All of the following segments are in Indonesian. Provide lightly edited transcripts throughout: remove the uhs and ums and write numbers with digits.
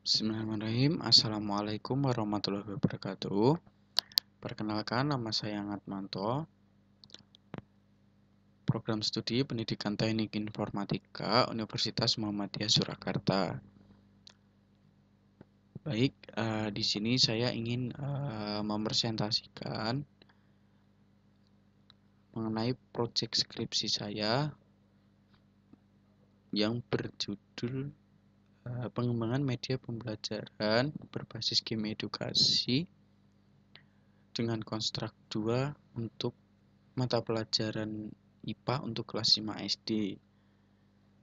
Bismillahirrahmanirrahim. Assalamualaikum warahmatullahi wabarakatuh. Perkenalkan, nama saya Ngatmanto. Program Studi Pendidikan Teknik Informatika Universitas Muhammadiyah Surakarta. Baik, di sini saya ingin mempresentasikan mengenai proyek skripsi saya yang berjudul pengembangan media pembelajaran berbasis game edukasi dengan konstruk 2 untuk mata pelajaran IPA untuk kelas 5 SD.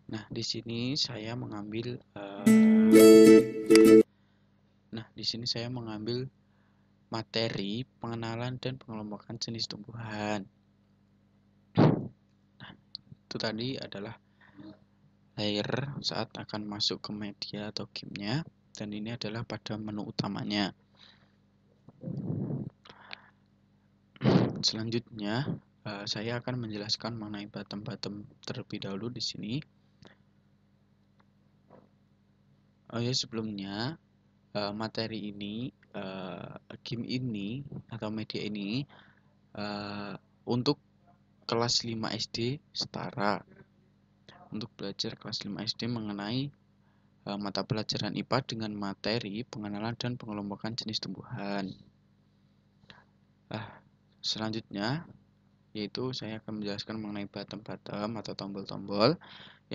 Nah, di sini saya mengambil materi pengenalan dan pengelompokan jenis tumbuhan. Nah, itu tadi adalah layer saat akan masuk ke media atau gamenya, dan ini adalah pada menu utamanya. Selanjutnya, saya akan menjelaskan mengenai bottom terlebih dahulu di sini. Sebelumnya materi ini, game ini atau media ini untuk kelas 5 SD setara. Untuk belajar kelas 5 SD mengenai mata pelajaran IPA dengan materi pengenalan dan pengelompokan jenis tumbuhan. Selanjutnya, yaitu saya akan menjelaskan mengenai bottom atau tombol-tombol.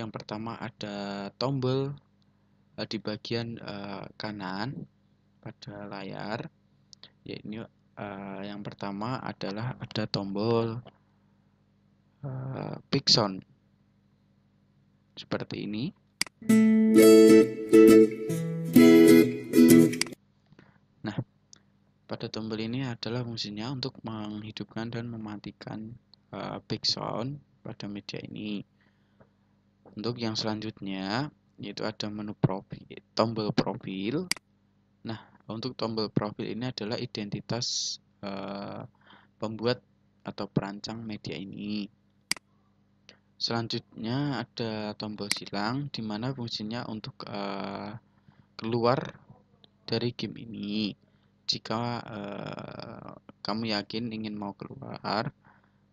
Yang pertama ada tombol di bagian kanan pada layar, yaitu yang pertama adalah ada tombol pick sound seperti ini. Nah, pada tombol ini adalah fungsinya untuk menghidupkan dan mematikan pick sound pada media ini. Untuk yang selanjutnya yaitu ada menu profil, tombol profil. Nah, untuk tombol profil ini adalah identitas pembuat atau perancang media ini. Selanjutnya ada tombol silang, di mana fungsinya untuk keluar dari game ini. Jika kamu yakin ingin mau keluar,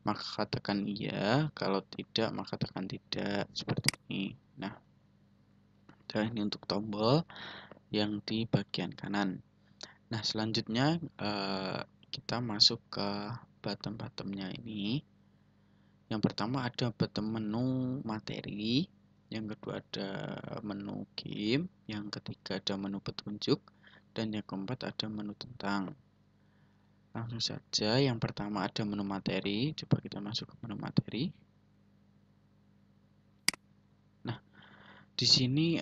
maka katakan iya. Kalau tidak, maka katakan tidak. Seperti ini. Nah, ini untuk tombol yang di bagian kanan. Nah, selanjutnya kita masuk ke bottom-nya ini. Yang pertama ada bottom menu materi, yang kedua ada menu game, yang ketiga ada menu petunjuk, dan yang keempat ada menu tentang. Langsung saja, yang pertama ada menu materi. Coba kita masuk ke menu materi. Nah, di sini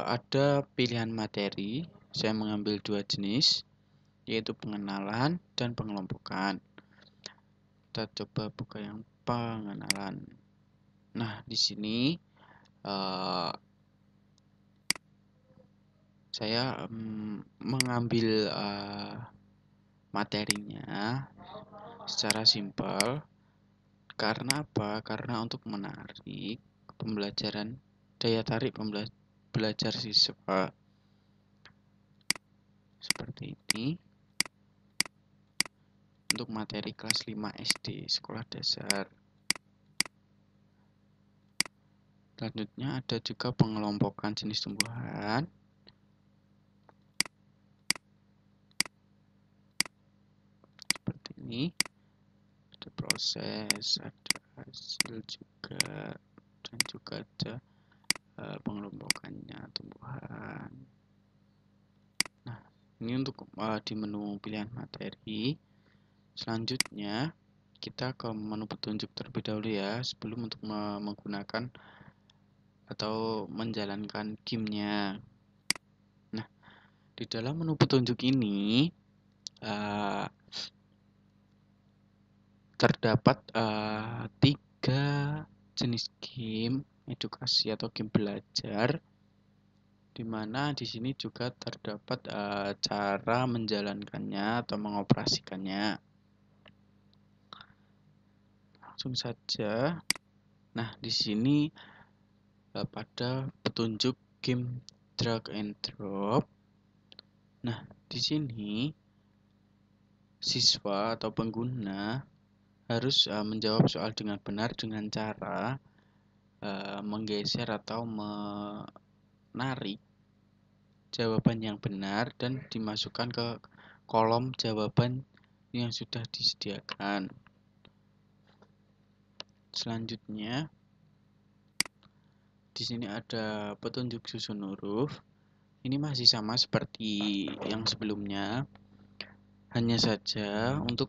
ada pilihan materi. Saya mengambil 2 jenis, yaitu pengenalan dan pengelompokan. Kita coba buka yang pengenalan. Nah, di sini saya mengambil materinya secara simpel. Karena apa? Karena untuk menarik pembelajaran, daya tarik belajar siswa. Seperti ini. Untuk materi kelas 5 SD sekolah dasar. Selanjutnya ada juga pengelompokan jenis tumbuhan. Seperti ini. Ada proses, ada hasil juga, dan juga ada pengelompokannya tumbuhan. Nah, ini untuk di menu pilihan materi. Selanjutnya kita ke menu petunjuk terlebih dahulu ya, sebelum untuk menggunakan atau menjalankan gamenya. Nah, di dalam menu petunjuk ini terdapat 3 jenis game edukasi atau game belajar, di mana di sini juga terdapat cara menjalankannya atau mengoperasikannya. Langsung saja. Nah, di sini pada petunjuk game drag and drop, Nah, di sini siswa atau pengguna harus menjawab soal dengan benar dengan cara menggeser atau menarik jawaban yang benar dan dimasukkan ke kolom jawaban yang sudah disediakan. Selanjutnya, di sini ada petunjuk susun huruf. Ini masih sama seperti yang sebelumnya, hanya saja untuk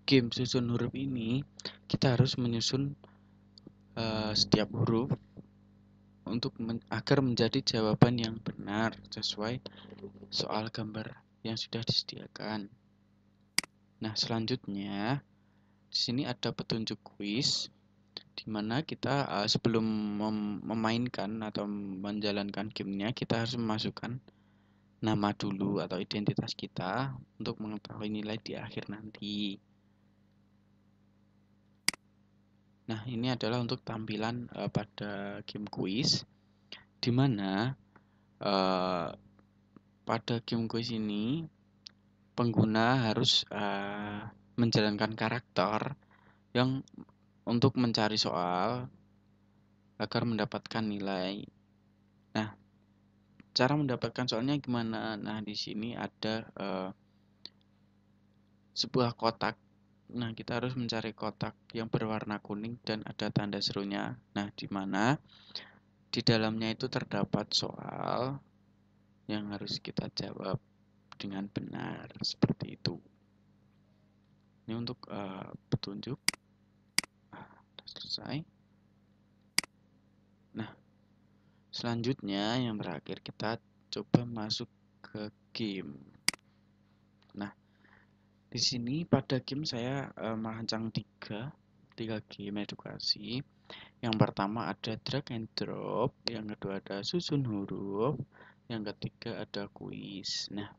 game susun huruf ini kita harus menyusun setiap huruf untuk agar menjadi jawaban yang benar sesuai soal gambar yang sudah disediakan. Nah, selanjutnya di sini ada petunjuk kuis di mana kita sebelum memainkan atau menjalankan gamenya kita harus memasukkan nama dulu atau identitas kita untuk mengetahui nilai di akhir nanti. Nah, ini adalah untuk tampilan pada game kuis di mana pada game kuis ini pengguna harus menjalankan karakter yang untuk mencari soal agar mendapatkan nilai. Nah, cara mendapatkan soalnya gimana? Nah, di sini ada sebuah kotak. Nah, kita harus mencari kotak yang berwarna kuning dan ada tanda serunya. Nah, di mana di dalamnya itu terdapat soal yang harus kita jawab dengan benar seperti itu. Ini untuk petunjuk. Sudah selesai. Nah, selanjutnya yang terakhir kita coba masuk ke game. Nah, di sini pada game saya merancang tiga game edukasi. Yang pertama ada drag and drop, yang kedua ada susun huruf, yang ketiga ada kuis. Nah,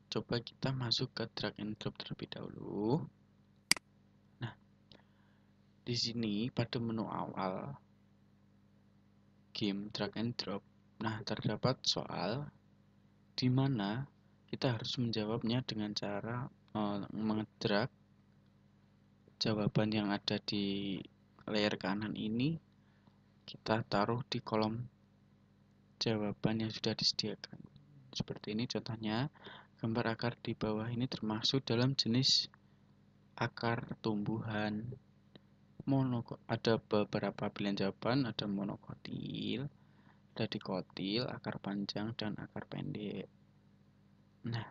coba kita masuk ke drag and drop terlebih dahulu. Nah, di sini pada menu awal game drag and drop, nah terdapat soal di mana kita harus menjawabnya dengan cara mengedrag jawaban yang ada di layar kanan ini kita taruh di kolom jawaban yang sudah disediakan. Seperti ini contohnya, gambar akar di bawah ini termasuk dalam jenis akar tumbuhan. Ada beberapa pilihan jawaban, ada monokotil, ada dikotil, akar panjang, dan akar pendek. Nah,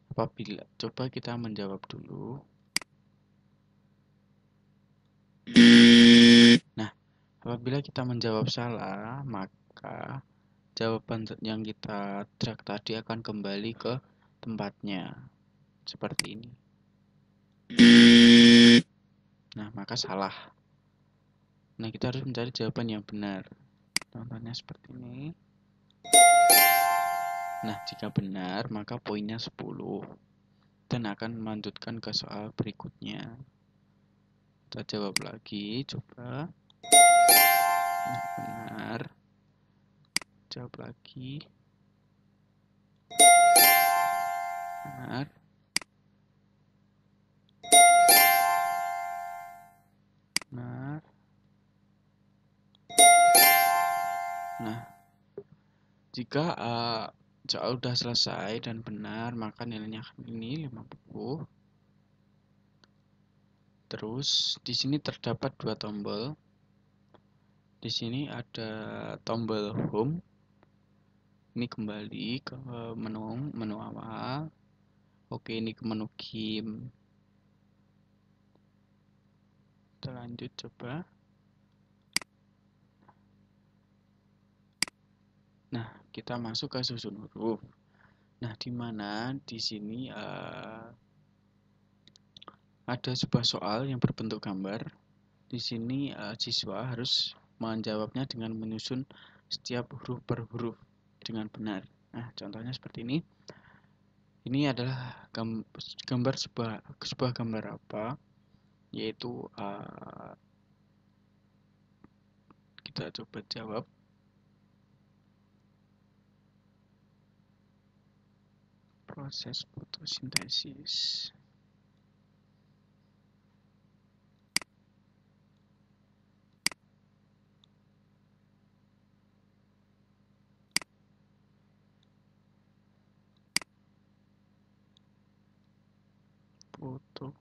apabila coba kita menjawab dulu. Nah, apabila kita menjawab salah, maka jawaban yang kita drag tadi akan kembali ke tempatnya. Seperti ini. Nah, maka salah. Nah, kita harus mencari jawaban yang benar. Contohnya seperti ini. Nah, jika benar, maka poinnya 10. Dan akan melanjutkan ke soal berikutnya. Kita jawab lagi, coba. Nah, benar. Jawab lagi. Benar. Benar. Nah, jika soal sudah selesai dan benar, maka nilainya ini 50. Terus di sini terdapat dua tombol. Di sini ada tombol home. Ini kembali ke menu awal. Oke, ini ke menu game. Kita lanjut coba. Nah, kita masuk ke susun huruf. Nah, di mana di sini ada sebuah soal yang berbentuk gambar. Di sini siswa harus menjawabnya dengan menyusun setiap huruf per huruf dengan benar. Nah, contohnya seperti ini. Ini adalah gambar sebuah gambar apa? Yaitu kita coba jawab. proses fotosintesis. Foto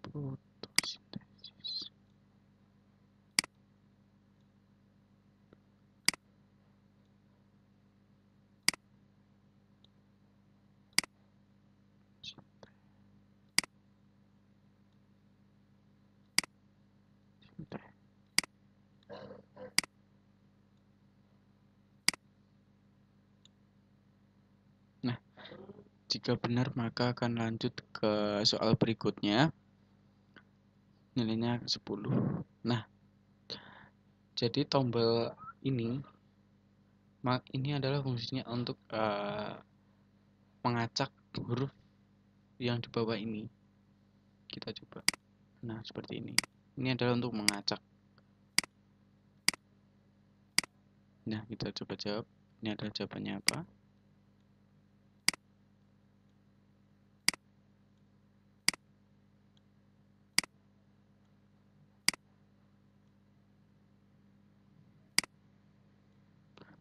fotosintesis. Nah, jika benar maka akan lanjut ke soal berikutnya. Nilainya 10. Nah, jadi tombol ini adalah fungsinya untuk mengacak huruf yang di bawah ini. Kita coba. Nah, seperti ini. Ini adalah untuk mengacak. Nah, kita coba jawab. Ini adalah jawabannya apa?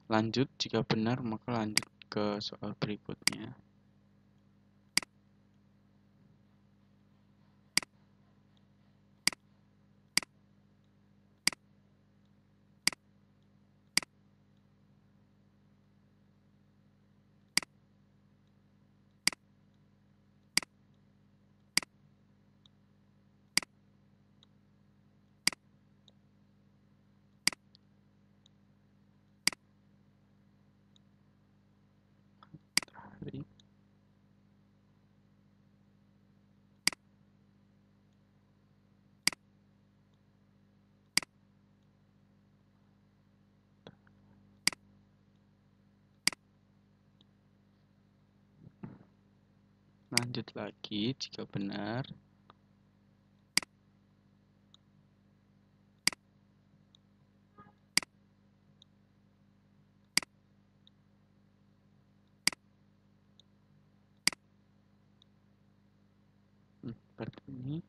Lanjut, jika benar maka lanjut ke soal berikutnya. Lanjut lagi, jika benar. Seperti ini.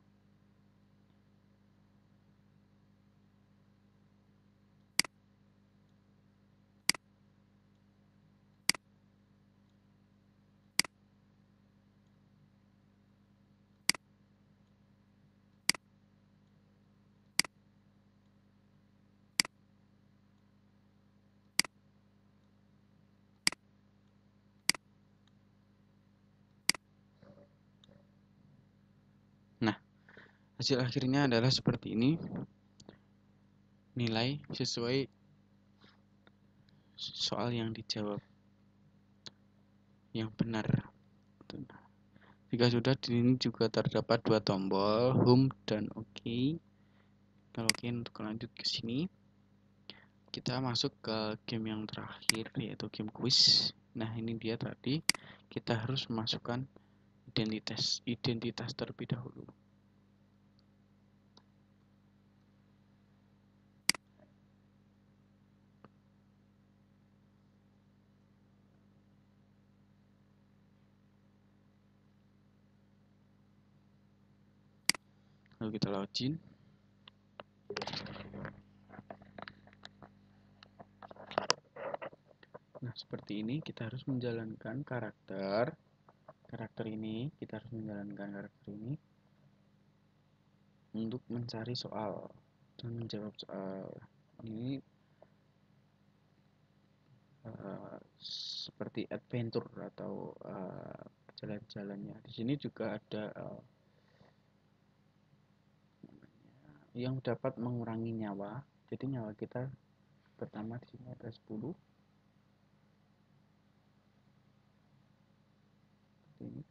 Nah, hasil akhirnya adalah seperti ini. Nilai sesuai soal yang dijawab yang benar. Jika sudah, di sini juga terdapat dua tombol, home dan OK. Kalau OK untuk lanjut ke sini, kita masuk ke game yang terakhir, yaitu game quiz. Nah, ini dia tadi. Kita harus memasukkan identitas terlebih dahulu. Lalu kita login. Nah, seperti ini kita harus menjalankan karakter ini, kita harus menjalankan karakter ini untuk mencari soal dan menjawab soal. Ini seperti adventure atau jalan-jalannya. Di sini juga ada yang dapat mengurangi nyawa. Jadi nyawa kita pertama di sini ada 10. Ini.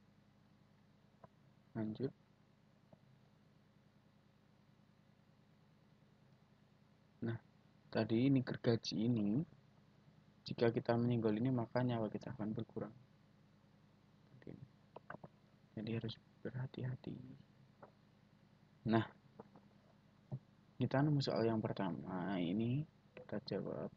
Lanjut. Nah, tadi ini gergaji ini, jika kita menyenggol ini maka nyawa kita akan berkurang. Jadi harus berhati-hati. Nah, kita nemu soal yang pertama. Ini kita jawab.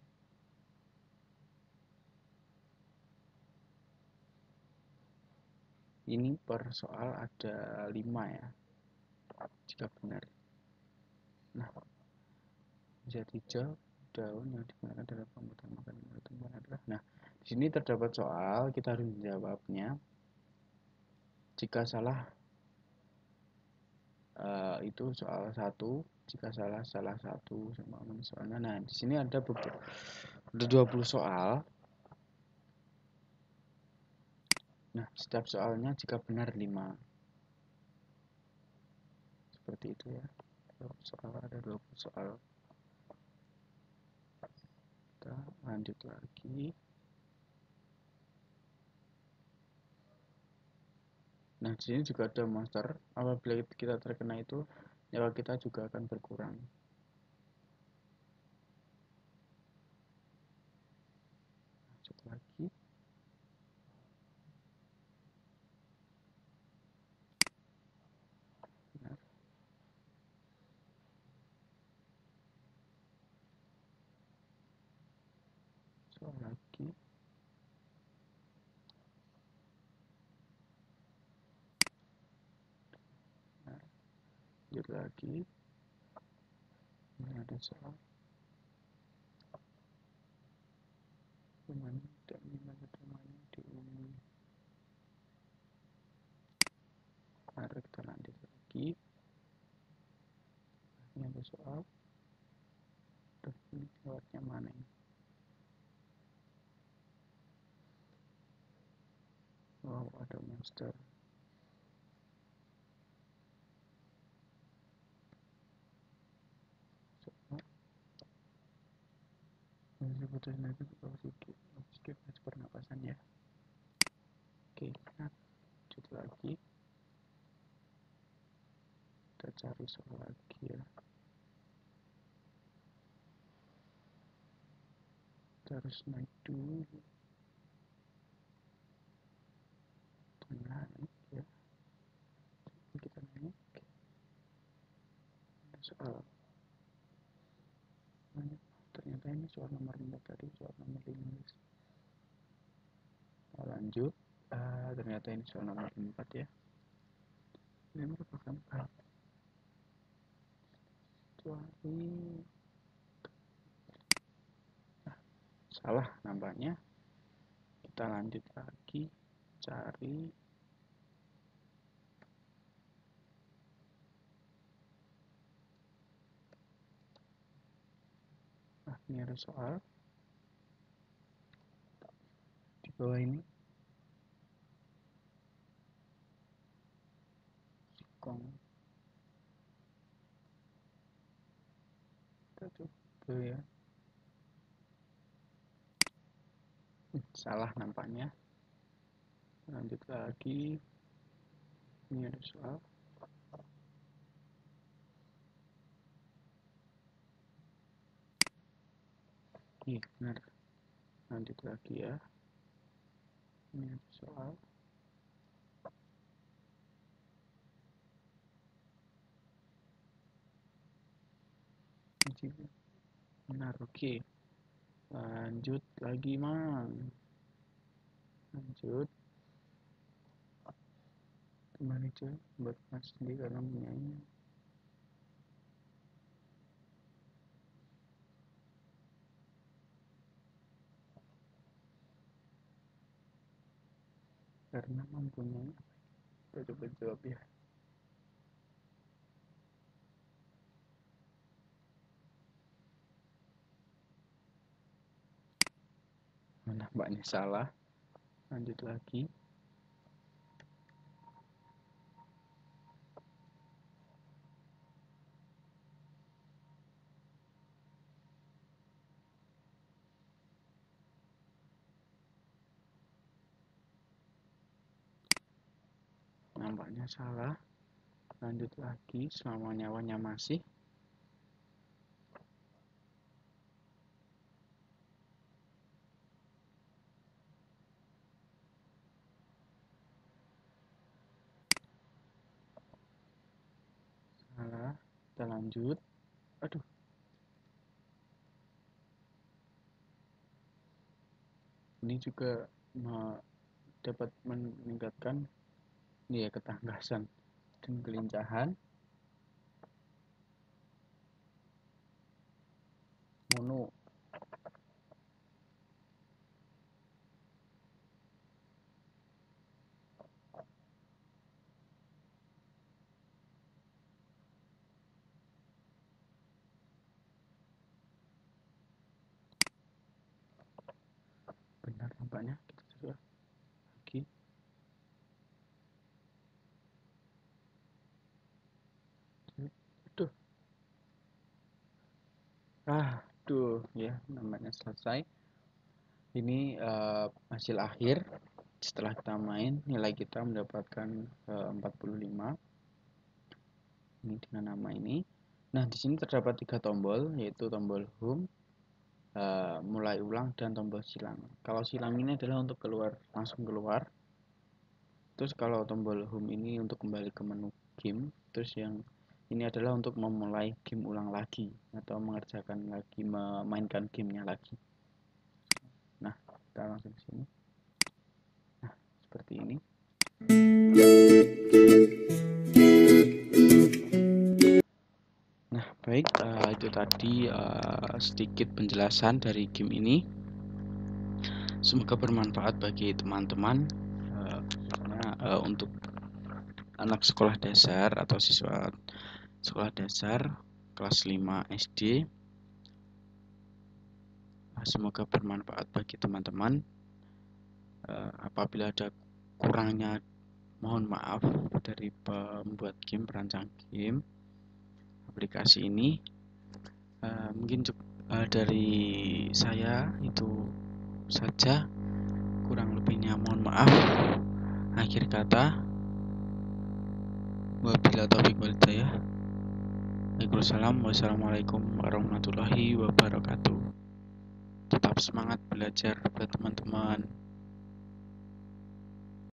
Ini per soal ada 5 ya, jika benar. Nah, zat hijau daun yang digunakan dalam pembuatan makanan tumbuhan adalah. Nah, di sini terdapat soal, kita harus menjawabnya. Jika salah itu soal 1, jika salah satu sama soalnya. Nah, di sini ada 20 soal. Nah, setiap soalnya jika benar 5. Seperti itu ya. 20 soal, ada 20 soal. Kita lanjut lagi. Nah, di sini juga ada monster. Apabila kita terkena itu, nyawa kita juga akan berkurang. Lanjut lagi. Nah, soal lagi. Nah, lanjut lagi. Ini ada soal. Teman dan gimana temannya diumumi. Mari kita lanjut lagi. Ini ada soal. Ini lewatnya mana ini? Wow, ada monster. Soal. Ini putus nanti oksigen pernapasan ya. Oke, nah, lanjut lagi. Kita cari soal lagi ya. Kita harus naik dulu. Kita naik ya. Kita naik. Ada soal. Ternyata ini soal nomor 4 tadi, soal nomor 15. Nah, lanjut. Ternyata ini soal nomor 4 ya. Ini merupakan kecuali salah nampaknya. Kita lanjut lagi cari. Nah, ini ada soal di bawah ini. Sikong. Kita coba ya. Salah nampaknya. Lanjut lagi. Ini ada soal. Iya, benar. Lanjut lagi ya. Ini ada soal. Benar, oke. Lanjut lagi, Mang. Lanjut. Teman itu buat mas sendiri karena menyanyi. Karena mempunyai. Kita coba jawab ya. Nampaknya salah. Lanjut lagi. Nampaknya salah. Lanjut lagi selama nyawanya masih. kita lanjut. Aduh, ini juga dapat meningkatkan ketangkasan dan kelincahan. Mono. Benar nampaknya, kita coba lagi. Aduh, ya namanya selesai. Ini hasil akhir setelah kita main, nilai kita mendapatkan 45. Ini dengan nama ini. Nah, di sini terdapat 3 tombol, yaitu tombol home, mulai ulang, dan tombol silang. Kalau silang ini adalah untuk keluar, langsung keluar. Terus kalau tombol home ini untuk kembali ke menu game. Terus yang ini adalah untuk memulai game ulang lagi atau mengerjakan lagi, memainkan gamenya lagi. Nah, kita langsung ke sini. Nah, seperti ini. Nah, baik, itu tadi sedikit penjelasan dari game ini. Semoga bermanfaat bagi teman-teman, untuk anak sekolah dasar atau siswa sekolah dasar kelas 5 SD. Semoga bermanfaat bagi teman-teman. Apabila ada kurangnya, mohon maaf dari pembuat game, perancang game aplikasi ini. Mungkin dari saya itu saja, kurang lebihnya mohon maaf. Akhir kata, wabillahi taufiq wal hidayah. Wassalamualaikum warahmatullahi wabarakatuh. Tetap semangat belajar buat teman-teman.